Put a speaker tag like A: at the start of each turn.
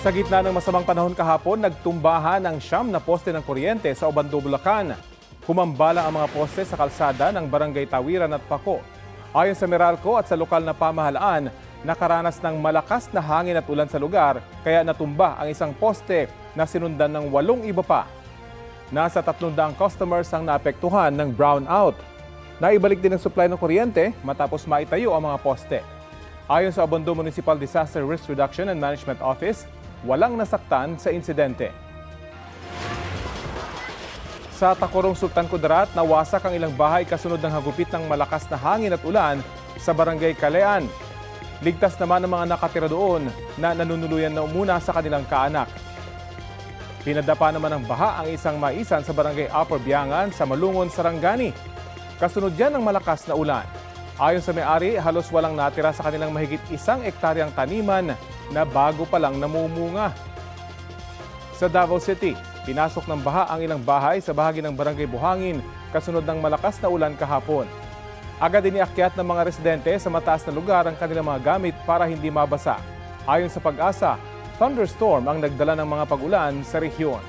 A: Sa gitna ng masamang panahon kahapon, nagtumbahan ang siyam na poste ng kuryente sa Obando, Bulacan. Humambala ang mga poste sa kalsada ng Barangay Tawiran at Paco. Ayon sa Meralco at sa lokal na pamahalaan, nakaranas ng malakas na hangin at ulan sa lugar kaya natumba ang isang poste na sinundan ng 8 iba pa. Nasa 300 customers ang naapektuhan ng brownout. Naibalik din ang supply ng kuryente matapos maitayo ang mga poste. Ayon sa Obando Municipal Disaster Risk Reduction and Management Office, walang nasaktan sa insidente. Sa Tacorong, Sultan Kudarat, nawasak ang ilang bahay kasunod ng hagupit ng malakas na hangin at ulan sa Barangay Calean. Ligtas naman ang mga nakatira doon na nanunuluyan na umuna sa kanilang kaanak. Pinadapa naman ng baha ang isang maisan sa Barangay Upper Biangan sa Malungon, Sarangani. Kasunod yan ng malakas na ulan. Ayon sa may-ari, halos walang natira sa kanilang mahigit 1 ektaryang taniman na bago pa lang namumunga. Sa Davao City, pinasok ng baha ang ilang bahay sa bahagi ng Barangay Buhangin kasunod ng malakas na ulan kahapon. Agad iniakyat ng mga residente sa mataas na lugar ang kanilang mga gamit para hindi mabasa. Ayon sa Pag-asa, thunderstorm ang nagdala ng mga pag-ulan sa rehiyon.